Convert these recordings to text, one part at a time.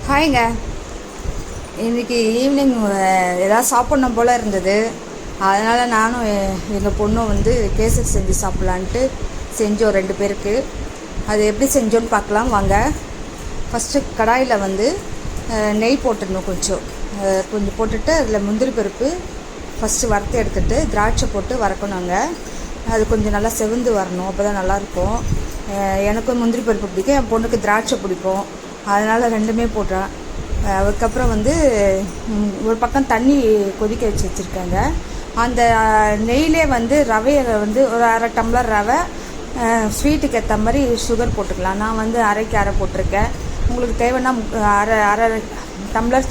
ஹாய்ங்க. இன்றைக்கி ஈவினிங் ஏதாவது சாப்பிட்ணும் போல் இருந்தது. அதனால் நானும் எங்கள் பொண்ணும் கேசரி செஞ்சு சாப்பிட்லான்ட்டு செஞ்சோம் 2 பேருக்கு. அது எப்படி செஞ்சோன்னு பார்க்கலாம் வாங்க. ஃபஸ்ட்டு கடாயில் நெய் போட்டுடணும். கொஞ்சம் போட்டுட்டு அதில் முந்திரி பருப்பு ஃபஸ்ட்டு வறுத்து எடுத்துகிட்டு திராட்சை போட்டு வறுக்கணுங்க. அது கொஞ்சம் நல்லா செவந்து வரணும், அப்போ தான் நல்லாயிருக்கும். எனக்கும் முந்திரி பருப்பு பிடிக்கும், என் பொண்ணுக்கு திராட்சை பிடிக்கும். அதனால் ரெண்டுமே போட்டேன். அதுக்கப்புறம் ஒரு பக்கம் தண்ணி கொதிக்க வச்சுருக்காங்க. அந்த நெய்யிலே ரவையை ஒரு அரை டம்ளர் ரவை, ஸ்வீட்டுக்கு ஏற்ற மாதிரி சுகர் போட்டுக்கலாம். நான் அரை போட்டிருக்கேன். உங்களுக்கு தேவைன்னா அரை டம்ளர்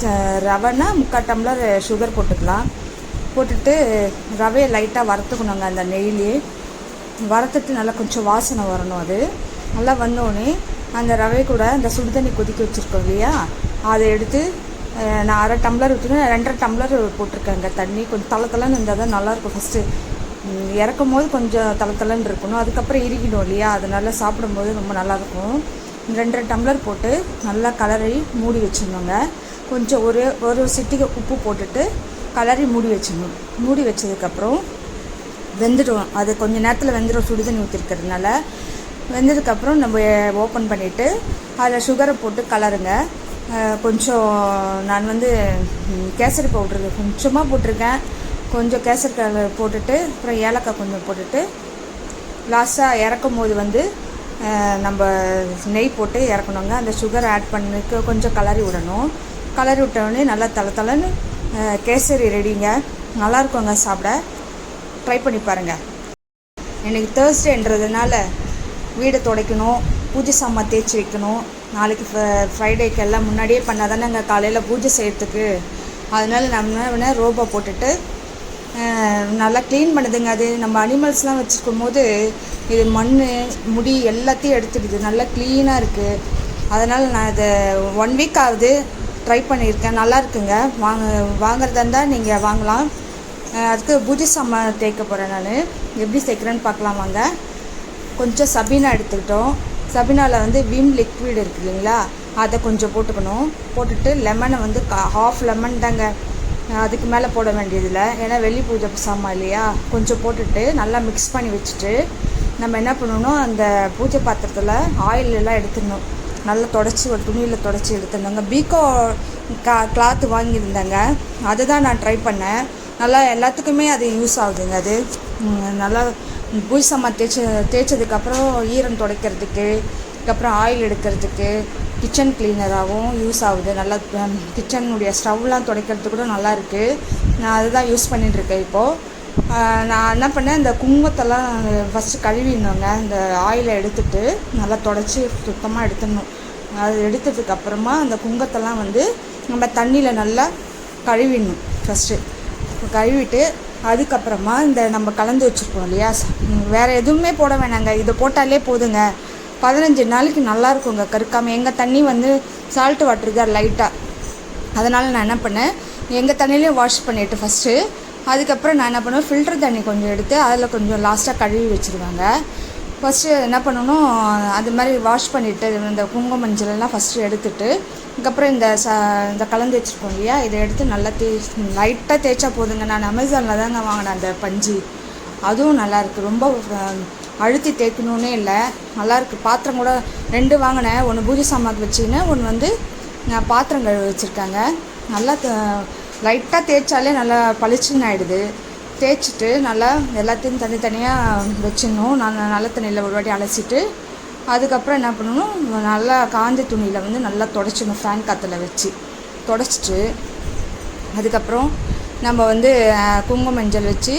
ரவைன்னா 3/4 டம்ளர் சுகர் போட்டுக்கலாம். போட்டுட்டு ரவையை லைட்டாக வறுத்துக்கணுங்க. அந்த நெய்யிலே வறுத்துட்டு நல்லா கொஞ்சம் வாசனை வரணும். அது நல்லா வந்தோடனே அந்த ரவை கூட அந்த சுடுதண்ணி கொதிக்க வச்சுருக்கோம் இல்லையா, அதை எடுத்து நான் அரை டம்ளர் ஊற்றினேன், 2.5 டம்ளர் போட்டிருக்கேங்க. தண்ணி கொஞ்சம் தளத்தலன்னு இருந்தால் தான் நல்லாயிருக்கும். ஃபஸ்ட்டு இறக்கும் போது கொஞ்சம் தளத்தலன்னு இருக்கணும், அதுக்கப்புறம் இறுக்கிடும் இல்லையா, அதனால சாப்பிடும்போது ரொம்ப நல்லாயிருக்கும். 2.5 டம்ளர் போட்டு நல்லா கலரி மூடி வச்சிடணுங்க. கொஞ்சம் ஒரு சிட்டிகை உப்பு போட்டுட்டு கலரி மூடி வச்சிடணும். மூடி வச்சதுக்கப்புறம் வெந்துடும். அது கொஞ்சம் நேரத்தில் வெந்துடும், சுடுதண்ணி ஊற்றிருக்கிறதுனால. வெந்ததுக்கப்புறம் நம்ம ஓப்பன் பண்ணிவிட்டு அதில் சுகரை போட்டு கலருங்க. கொஞ்சம் நான் கேசரி பவுட்ரு கொஞ்சமாக போட்டிருக்கேன். கொஞ்சம் கேசரி கலர் போட்டுட்டு அப்புறம் ஏலக்காய் கொஞ்சம் போட்டுட்டு லாஸ்ட்டாக இறக்கும் போது நம்ம நெய் போட்டு இறக்கணுங்க. அந்த சுகரை ஆட் பண்ணிக்க கொஞ்சம் கலரி விடணும். கலரி விட்டோடனே நல்லா தளன்னு கேசரி ரெடிங்க. நல்லாயிருக்குங்க சாப்பிட. ட்ரை பண்ணி பாருங்கள். இன்றைக்கி தேர்ஸ்டேன்றதுனால வீடை துடைக்கணும், பூஜை சாமான் தேய்ச்சி வைக்கணும். நாளைக்கு ஃப்ரைடேக்கு எல்லாம் முன்னாடியே பண்ணால் தானே அங்கே காலையில் பூஜை செய்கிறதுக்கு. அதனால் நம்ம ரோபோ போட்டுட்டு நல்லா க்ளீன் பண்ணுதுங்க. அது நம்ம அனிமல்ஸ்லாம் வச்சுருக்கும் போது இது மண் முடி எல்லாத்தையும் எடுத்துடுது. நல்லா க்ளீனாக இருக்குது. அதனால் நான் இதை 1 வீக் ஆகுது ட்ரை பண்ணியிருக்கேன். நல்லா இருக்குங்க. வாங்குறதா இருந்தால் நீங்கள் வாங்கலாம். அதுக்கு பூஜை சாமான் தேய்க்க போகிறேன். நான் எப்படி சேர்க்குறேன்னு பார்க்கலாம் வாங்க. கொஞ்சம் சபீனா எடுத்துக்கிட்டோம். சபீனாவில் விம் லிக்விட் இருக்குது இல்லைங்களா, அதை கொஞ்சம் போட்டுக்கணும். போட்டுட்டு லெமனை 1/2 லெமன் தாங்க, அதுக்கு மேலே போட வேண்டியதில்லை. ஏன்னா வெள்ளி பூஜை சாமான் இல்லையா. கொஞ்சம் போட்டுட்டு நல்லா மிக்ஸ் பண்ணி வச்சுட்டு நம்ம என்ன பண்ணணும், அந்த பூஜை பாத்திரத்தில் ஆயில் எல்லாம் எடுத்துடணும். நல்லா தொடச்சி ஒரு துணியில் தொடச்சி எடுத்துடணுங்க. பீக்கோ கிளாத்து வாங்கியிருந்தேங்க, அதுதான் நான் ட்ரை பண்ணேன். நல்லா எல்லாத்துக்குமே அது யூஸ் ஆகுதுங்க. அது நல்லா பூஜை சாமான் தேய்ச்சதுக்கப்புறம் ஈரம் துடைக்கிறதுக்கு, அதுக்கப்புறம் ஆயில் எடுக்கிறதுக்கு, கிச்சன் கிளீனராகவும் யூஸ் ஆகுது. நல்லா கிச்சனுடைய ஸ்டவ்லாம் துடைக்கிறதுக்கு கூட நல்லா இருக்குது. நான் அதுதான் யூஸ் பண்ணிட்டுருக்கேன் இப்போது. நான் என்ன பண்ணேன், இந்த குங்குமத்தெல்லாம் ஃபஸ்ட்டு கழுவிடணுங்க. இந்த ஆயிலை எடுத்துகிட்டு நல்லா தொடச்சி சுத்தமாக எடுத்துடணும். அது எடுத்ததுக்கப்புறமா அந்த குங்குமத்தெல்லாம் நம்ம தண்ணியில் நல்லா கழுவிடணும். ஃபஸ்ட்டு கழுவிட்டு அதுக்கப்புறமா இந்த நம்ம கலந்து வச்சுருக்கோம் இல்லையா, வேறு எதுவுமே போட வேணாங்க. இதை போட்டாலே போதுங்க. 15 நாளைக்கு நல்லாயிருக்குங்க கருக்காமல். எங்கள் தண்ணி சால்ட்டு வாட்டர் தான் லைட்டாக. அதனால் நான் என்ன பண்ணேன், எங்கள் தண்ணியிலையும் வாஷ் பண்ணிவிட்டு ஃபஸ்ட்டு அதுக்கப்புறம் நான் என்ன பண்ணுவேன், ஃபில்டர் தண்ணி கொஞ்சம் எடுத்து அதில் கொஞ்சம் லாஸ்ட்டாக கழுவி வச்சுருவாங்க. ஃபஸ்ட்டு என்ன பண்ணணும், அது மாதிரி வாஷ் பண்ணிவிட்டு இந்த குங்கும மஞ்சளெல்லாம் ஃபஸ்ட்டு எடுத்துகிட்டு அதுக்கப்புறம் இந்த கலந்து வச்சுருக்கோம் இல்லையா, இதை எடுத்து நல்லா லைட்டாக தேய்ச்சா போதுங்க. நான் அமேசானில் தாங்க வாங்கினேன் அந்த பஞ்சு. அதுவும் நல்லாயிருக்கு. ரொம்ப அழுத்தி தேய்க்கணுன்னே இல்லை, நல்லாயிருக்கு. பாத்திரம் கூட 2 வாங்கினேன். ஒன்று பூஜை சாமான் வச்சுக்கினேன், ஒன்று நான் பாத்திரம் கழுவி வச்சுருக்காங்க. நல்லா லைட்டாக தேய்ச்சாலே நல்லா பளிச்சுன்னு ஆகிடுது. தேய்ச்சிட்டு நல்லா எல்லாத்தையும் தனித்தனியாக வச்சிடணும். நான் நல்ல தண்ணியில் ஒரு வாட்டி அலசிட்டு அதுக்கப்புறம் என்ன பண்ணணும், நல்லா காஞ்ச துணியில் நல்லா தொடச்சிடணும். ஃபேன் காற்றுல வச்சு தொடச்சிட்டு அதுக்கப்புறம் நம்ம குங்கும மஞ்சள் வச்சு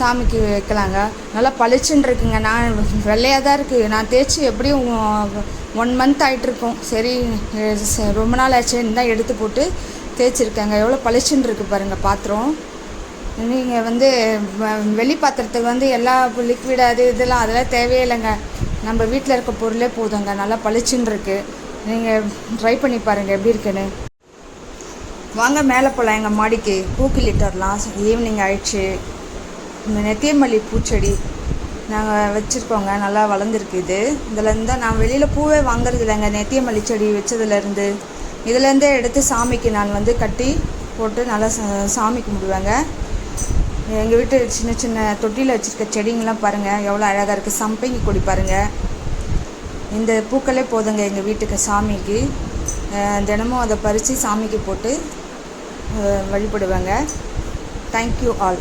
சாமிக்கு வைக்கலாங்க. நல்லா பளிச்சுன்னு இருக்குங்க. நான் வெள்ளையாக தான் இருக்குது. நான் தேய்ச்சி எப்படியும் 1 மந்த் ஆகிட்டுருக்கோம். சரி ரொம்ப நாள் ஆச்சுன்னு தான் எடுத்து போட்டு தேய்ச்சிருக்கேங்க. எவ்வளோ பளிச்சுன்னு இருக்குது பாருங்கள் பாத்திரம். நீங்கள் வெளி பாத்திரத்துக்கு எல்லா லிக்விட் அதெல்லாம் தேவையே இல்லைங்க. நம்ம வீட்டில் இருக்க பொருளே போதுங்க. நல்லா பளிச்சுன்னு இருக்குது. நீங்கள் ட்ரை பண்ணி பாருங்கள் எப்படி இருக்குன்னு. வாங்க மேலே போகலாம். எங்கள் மாடிக்கு பூக்கிலிட்டு வரலாம். ஈவினிங் ஆயிடுச்சு. நெத்தியமல்லி பூச்செடி நாங்கள் வச்சுருக்கோங்க. நல்லா வளர்ந்துருக்கு. இதுலேருந்து தான் நான் வெளியில் பூவே வாங்குறது இல்லைங்க. நெத்தியமல்லி செடி வச்சதுலேருந்து இதுலேருந்தே எடுத்து சாமிக்கு நான் வந்து கட்டி போட்டு நல்லா சாமி கும்பிடுவேங்க. எங்கள் வீட்டு சின்ன சின்ன தொட்டியில் வச்சுருக்க செடிங்கெலாம் பாருங்கள் எவ்வளோ அழகாக இருக்குது. சம்பங்கி கொடி பாருங்கள். இந்த பூக்களே போதுங்க எங்கள் வீட்டுக்கு சாமிக்கு. தினமும் அதை பறித்து சாமிக்கு போட்டு வழிபடுவேங்க. Thank you all.